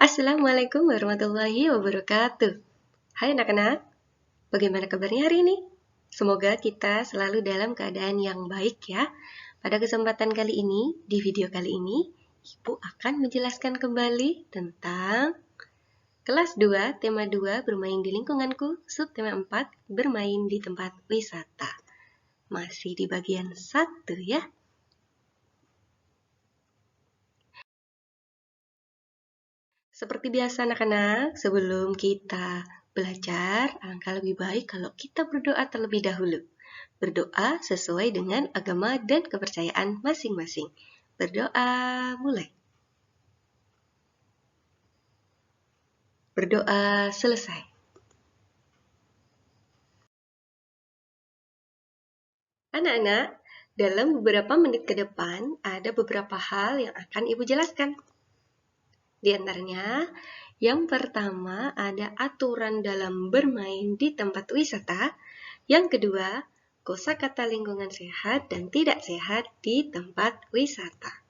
Assalamualaikum warahmatullahi wabarakatuh. Hai anak-anak, bagaimana kabarnya hari ini? Semoga kita selalu dalam keadaan yang baik ya. Pada kesempatan kali ini, di video kali ini, Ibu akan menjelaskan kembali tentang kelas 2, tema 2, bermain di lingkunganku, subtema 4, bermain di tempat wisata. Masih di bagian 1 ya. Seperti biasa anak-anak, sebelum kita belajar, alangkah lebih baik kalau kita berdoa terlebih dahulu. Berdoa sesuai dengan agama dan kepercayaan masing-masing. Berdoa mulai. Berdoa selesai. Anak-anak, dalam beberapa menit ke depan, ada beberapa hal yang akan Ibu jelaskan. Di antaranya, yang pertama ada aturan dalam bermain di tempat wisata. Yang kedua, kosakata lingkungan sehat dan tidak sehat di tempat wisata.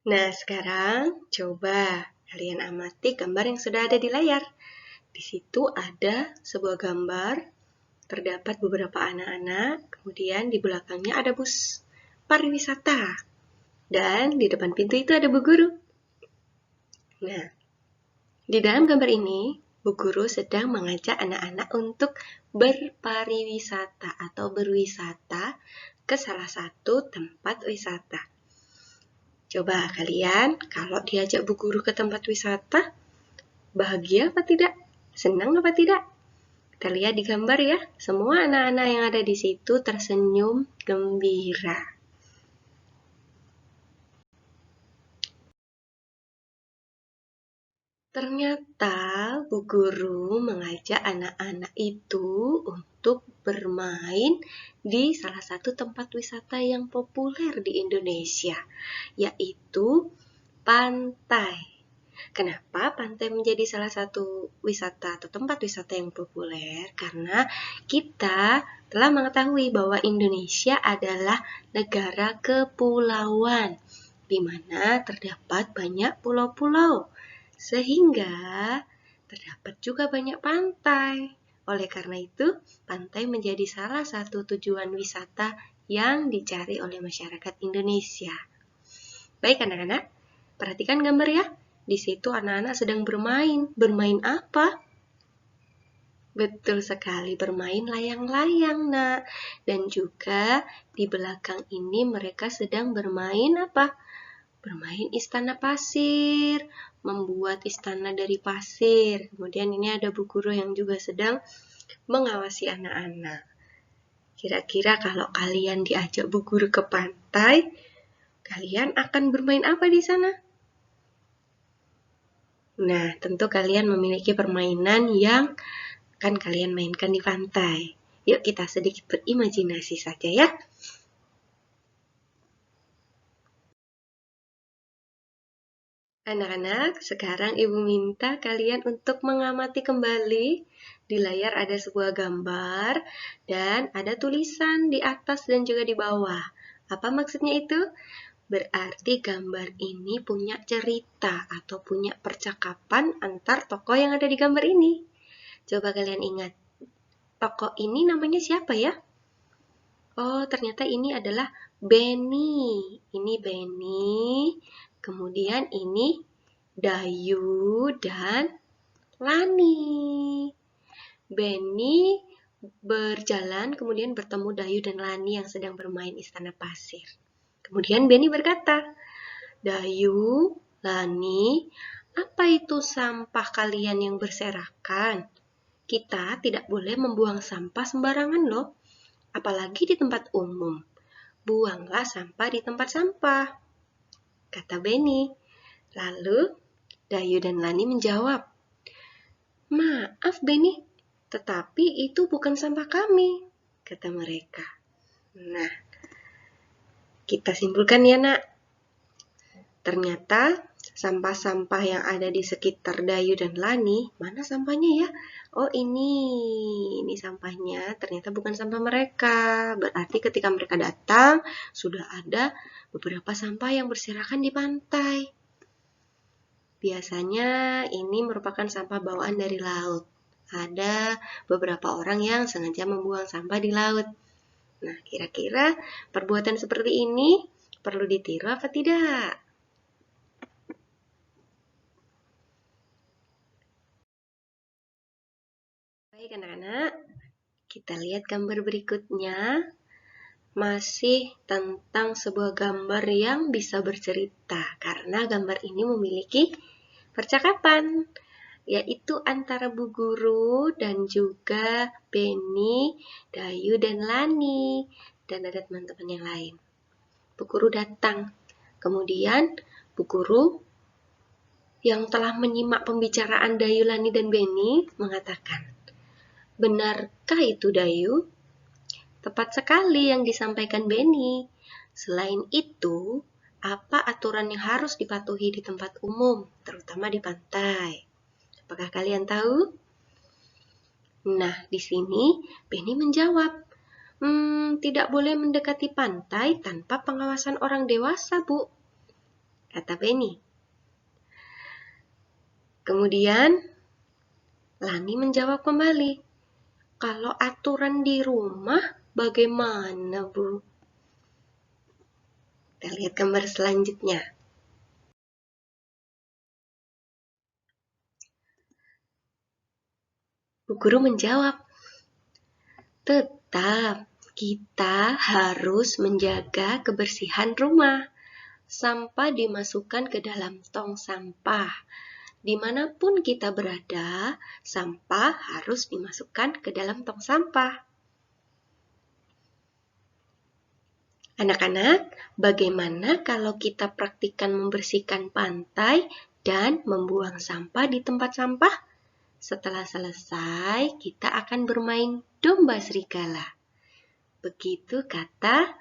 Nah, sekarang coba kalian amati gambar yang sudah ada di layar. Di situ ada sebuah gambar, terdapat beberapa anak-anak, kemudian di belakangnya ada bus pariwisata. Dan di depan pintu itu ada bu guru. Nah, di dalam gambar ini, Bu Guru sedang mengajak anak-anak untuk berpariwisata atau berwisata ke salah satu tempat wisata. Coba kalian, kalau diajak Bu Guru ke tempat wisata, bahagia apa tidak? Senang apa tidak? Kita lihat di gambar ya, semua anak-anak yang ada di situ tersenyum gembira. Ternyata Bu Guru mengajak anak-anak itu untuk bermain di salah satu tempat wisata yang populer di Indonesia, yaitu pantai. Kenapa pantai menjadi salah satu wisata atau tempat wisata yang populer? Karena kita telah mengetahui bahwa Indonesia adalah negara kepulauan, di mana terdapat banyak pulau-pulau. Sehingga terdapat juga banyak pantai. Oleh karena itu, pantai menjadi salah satu tujuan wisata yang dicari oleh masyarakat Indonesia. Baik anak-anak, perhatikan gambar ya. Di situ anak-anak sedang bermain. Bermain apa? Betul sekali, bermain layang-layang, nak. Dan juga di belakang ini mereka sedang bermain apa? Bermain istana pasir, membuat istana dari pasir. Kemudian ini ada bu guru yang juga sedang mengawasi anak-anak. Kira-kira kalau kalian diajak bu guru ke pantai, kalian akan bermain apa di sana? Nah, tentu kalian memiliki permainan yang akan kalian mainkan di pantai. Yuk kita sedikit berimajinasi saja ya. Anak-anak, sekarang Ibu minta kalian untuk mengamati kembali. Di layar ada sebuah gambar dan ada tulisan di atas dan juga di bawah. Apa maksudnya itu? Berarti gambar ini punya cerita atau punya percakapan antar tokoh yang ada di gambar ini. Coba kalian ingat, tokoh ini namanya siapa ya? Oh, ternyata ini adalah Benny. Ini Benny. Kemudian ini Dayu dan Lani. Benny berjalan, kemudian bertemu Dayu dan Lani yang sedang bermain istana pasir. Kemudian Benny berkata, Dayu, Lani, apa itu sampah kalian yang berserakan? Kita tidak boleh membuang sampah sembarangan loh, apalagi di tempat umum. Buanglah sampah di tempat sampah, kata Benny. Lalu Dayu dan Lani menjawab, maaf Benny, tetapi itu bukan sampah kami, kata mereka. Nah, kita simpulkan ya nak. Ternyata sampah-sampah yang ada di sekitar Dayu dan Lani. Mana sampahnya ya? Oh ini sampahnya. Ternyata bukan sampah mereka. Berarti ketika mereka datang, sudah ada beberapa sampah yang berserakan di pantai. Biasanya ini merupakan sampah bawaan dari laut. Ada beberapa orang yang sengaja membuang sampah di laut. Nah, kira-kira perbuatan seperti ini perlu ditiru apa tidak? Baik anak-anak, kita lihat gambar berikutnya. Masih tentang sebuah gambar yang bisa bercerita, karena gambar ini memiliki percakapan, yaitu antara Bu Guru dan juga Beni, Dayu, dan Lani, dan ada teman-teman yang lain. Bu Guru datang, kemudian Bu Guru yang telah menyimak pembicaraan Dayu, Lani, dan Beni mengatakan, "Benarkah itu Dayu?" "Tepat sekali yang disampaikan Beni. Selain itu, apa aturan yang harus dipatuhi di tempat umum, terutama di pantai? Apakah kalian tahu?" Nah, di sini Beni menjawab, "Tidak boleh mendekati pantai tanpa pengawasan orang dewasa, Bu," kata Beni. Kemudian Lani menjawab kembali, "Kalau aturan di rumah bagaimana, Bu?" Kita lihat gambar selanjutnya. Bu Guru menjawab, "Tetap kita harus menjaga kebersihan rumah. Sampah dimasukkan ke dalam tong sampah. Dimanapun kita berada, sampah harus dimasukkan ke dalam tong sampah." Anak-anak, bagaimana kalau kita praktikkan membersihkan pantai dan membuang sampah di tempat sampah? Setelah selesai, kita akan bermain domba serigala. Begitu kata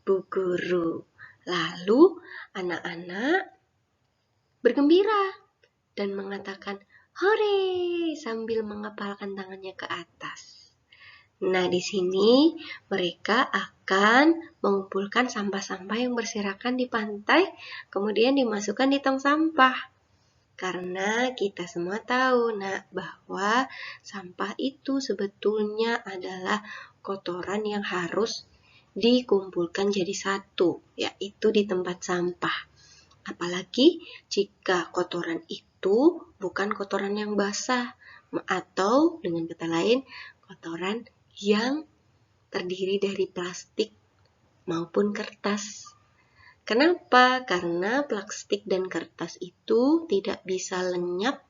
Bu Guru. Lalu anak-anak bergembira dan mengatakan "hore" sambil mengepalkan tangannya ke atas. Nah, di sini mereka akan mengumpulkan sampah-sampah yang berserakan di pantai, kemudian dimasukkan di tong sampah. Karena kita semua tahu, bahwa sampah itu sebetulnya adalah kotoran yang harus dikumpulkan jadi satu, yaitu di tempat sampah. Apalagi jika kotoran itu bukan kotoran yang basah, atau dengan kata lain, kotoran yang terdiri dari plastik maupun kertas. Kenapa? Karena plastik dan kertas itu tidak bisa lenyap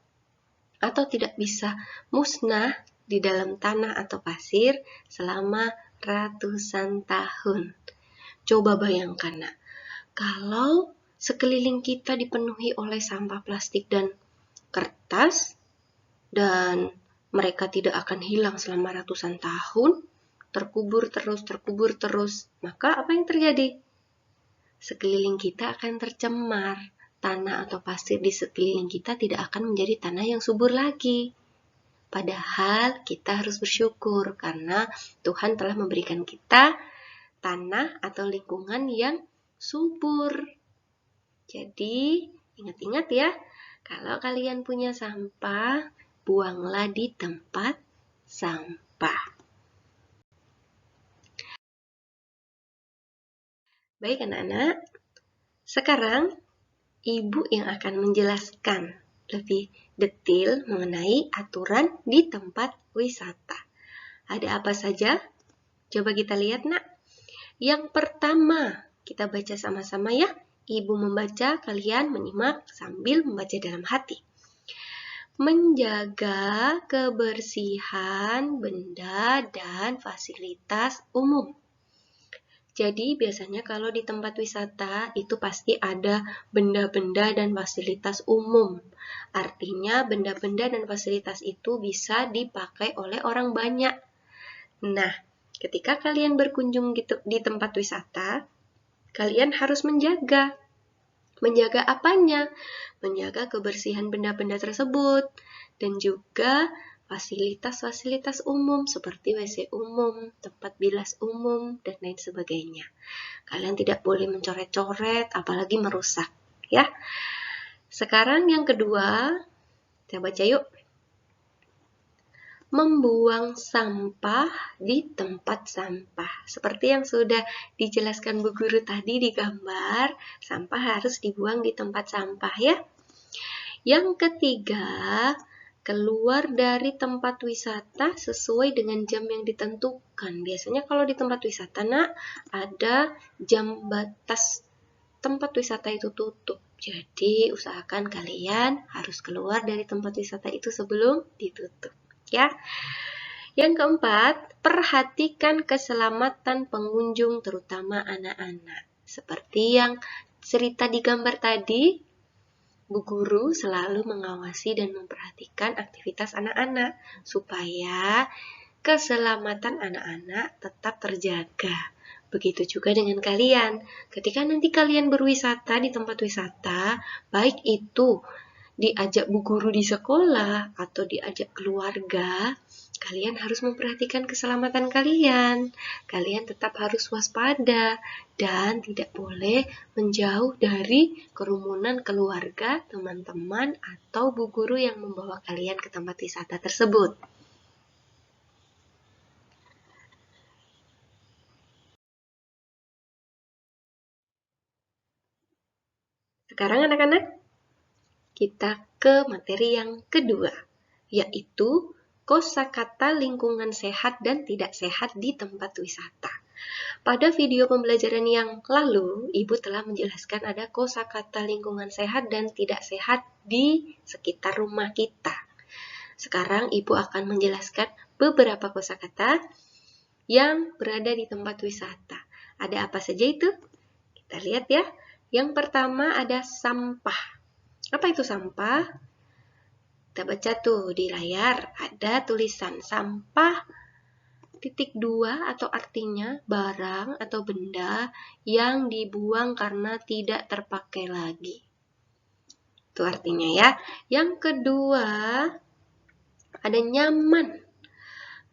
atau tidak bisa musnah di dalam tanah atau pasir selama ratusan tahun. Coba bayangkan, kalau sekeliling kita dipenuhi oleh sampah plastik dan kertas, dan mereka tidak akan hilang selama ratusan tahun, terkubur terus, maka apa yang terjadi? Sekeliling kita akan tercemar. Tanah atau pasir di sekeliling kita tidak akan menjadi tanah yang subur lagi. Padahal kita harus bersyukur karena Tuhan telah memberikan kita tanah atau lingkungan yang subur. Jadi, ingat-ingat ya, kalau kalian punya sampah, buanglah di tempat sampah. Baik anak-anak, sekarang Ibu yang akan menjelaskan lebih detail mengenai aturan di tempat wisata. Ada apa saja? Coba kita lihat, Nak. Yang pertama, kita baca sama-sama ya. Ibu membaca, kalian menyimak sambil membaca dalam hati. Menjaga kebersihan benda dan fasilitas umum. Jadi biasanya kalau di tempat wisata itu pasti ada benda-benda dan fasilitas umum. Artinya benda-benda dan fasilitas itu bisa dipakai oleh orang banyak. Nah, ketika kalian berkunjung di tempat wisata, kalian harus menjaga Menjaga apanya? Menjaga kebersihan benda-benda tersebut dan juga fasilitas-fasilitas umum seperti WC umum, tempat bilas umum, dan lain sebagainya. Kalian tidak boleh mencoret-coret, apalagi merusak, ya. Sekarang yang kedua, kita baca yuk. Membuang sampah di tempat sampah. Seperti yang sudah dijelaskan Bu Guru tadi di gambar, sampah harus dibuang di tempat sampah ya. Yang ketiga, keluar dari tempat wisata sesuai dengan jam yang ditentukan. Biasanya kalau di tempat wisata, Nak, ada jam batas tempat wisata itu tutup. Jadi, usahakan kalian harus keluar dari tempat wisata itu sebelum ditutup, ya. Yang keempat, perhatikan keselamatan pengunjung, terutama anak-anak. Seperti yang cerita di gambar tadi, Bu Guru selalu mengawasi dan memperhatikan aktivitas anak-anak supaya keselamatan anak-anak tetap terjaga. Begitu juga dengan kalian. Ketika nanti kalian berwisata di tempat wisata, baik itu diajak Bu Guru di sekolah atau diajak keluarga, kalian harus memperhatikan keselamatan kalian. Kalian tetap harus waspada dan tidak boleh menjauh dari kerumunan keluarga, teman-teman, atau Bu Guru yang membawa kalian ke tempat wisata tersebut. Sekarang anak-anak, kita ke materi yang kedua, yaitu kosakata lingkungan sehat dan tidak sehat di tempat wisata. Pada video pembelajaran yang lalu, Ibu telah menjelaskan ada kosakata lingkungan sehat dan tidak sehat di sekitar rumah kita. Sekarang Ibu akan menjelaskan beberapa kosakata yang berada di tempat wisata. Ada apa saja itu? Kita lihat ya. Yang pertama ada sampah. Apa itu sampah? Kita baca tuh di layar, ada tulisan sampah titik 2 atau artinya barang atau benda yang dibuang karena tidak terpakai lagi. Itu artinya ya. Yang kedua, ada nyaman.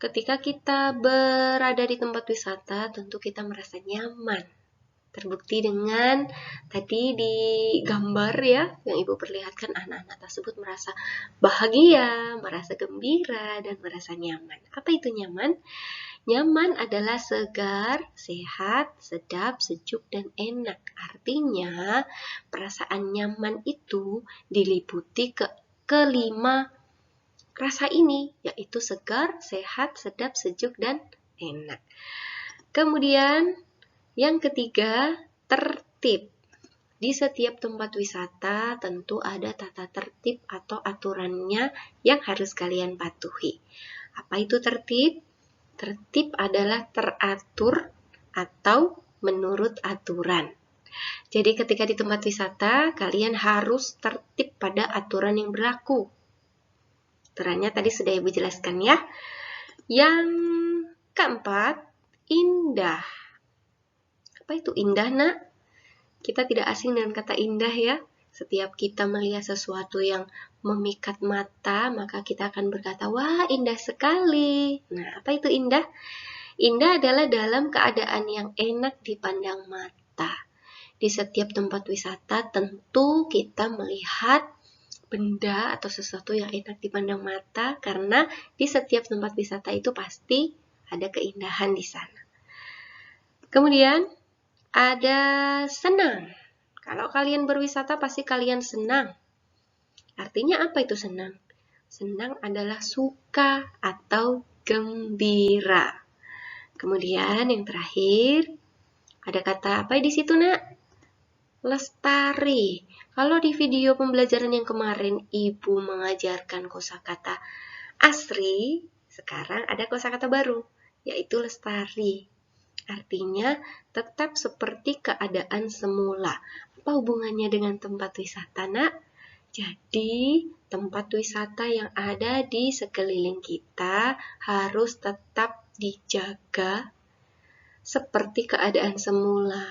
Ketika kita berada di tempat wisata, tentu kita merasa nyaman. Terbukti dengan tadi di gambar ya, yang Ibu perlihatkan anak-anak tersebut merasa bahagia, merasa gembira, dan merasa nyaman. Apa itu nyaman? Nyaman adalah segar, sehat, sedap, sejuk, dan enak. Artinya, perasaan nyaman itu diliputi kelima rasa ini, yaitu segar, sehat, sedap, sejuk, dan enak. Kemudian, yang ketiga, tertib. Di setiap tempat wisata tentu ada tata tertib atau aturannya yang harus kalian patuhi. Apa itu tertib? Tertib adalah teratur atau menurut aturan. Jadi ketika di tempat wisata, kalian harus tertib pada aturan yang berlaku. Aturannya tadi sudah Ibu jelaskan ya. Yang keempat, indah. Apa itu indah, Nak? Kita tidak asing dengan kata indah ya. Setiap kita melihat sesuatu yang memikat mata, maka kita akan berkata, wah indah sekali. Nah, apa itu indah? Indah adalah dalam keadaan yang enak dipandang mata. Di setiap tempat wisata tentu kita melihat benda atau sesuatu yang enak dipandang mata, karena di setiap tempat wisata itu pasti ada keindahan di sana. Kemudian, ada senang. Kalau kalian berwisata pasti kalian senang. Artinya apa itu senang? Senang adalah suka atau gembira. Kemudian yang terakhir, ada kata apa di situ, Nak? Lestari. Kalau di video pembelajaran yang kemarin Ibu mengajarkan kosakata asri, sekarang ada kosakata baru, yaitu lestari. Artinya tetap seperti keadaan semula. Apa hubungannya dengan tempat wisata, Nak? Jadi, tempat wisata yang ada di sekeliling kita harus tetap dijaga seperti keadaan semula.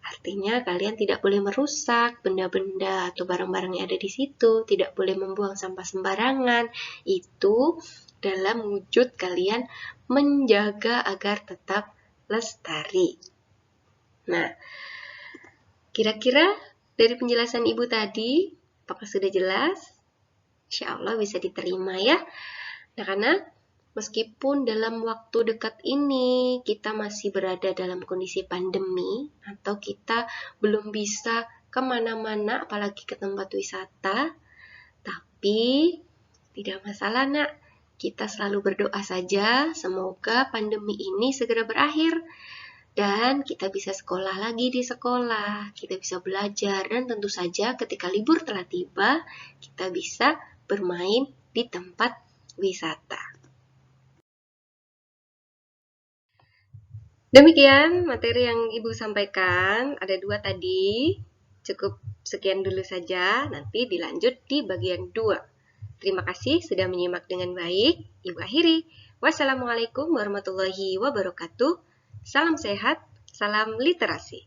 Artinya kalian tidak boleh merusak benda-benda atau barang-barang yang ada di situ, tidak boleh membuang sampah sembarangan. Itu dalam wujud kalian menjaga agar tetap lestari. Nah, kira-kira dari penjelasan Ibu tadi, apakah sudah jelas? Insya Allah bisa diterima ya. Nah, karena meskipun dalam waktu dekat ini kita masih berada dalam kondisi pandemi atau kita belum bisa kemana-mana apalagi ke tempat wisata, tapi tidak masalah nak, kita selalu berdoa saja semoga pandemi ini segera berakhir dan kita bisa sekolah lagi di sekolah, kita bisa belajar dan tentu saja ketika libur telah tiba kita bisa bermain di tempat wisata. Demikian materi yang Ibu sampaikan, ada 2 tadi. Cukup sekian dulu saja, nanti dilanjut di bagian 2. Terima kasih sudah menyimak dengan baik. Ibu akhiri. Wassalamualaikum warahmatullahi wabarakatuh. Salam sehat, salam literasi.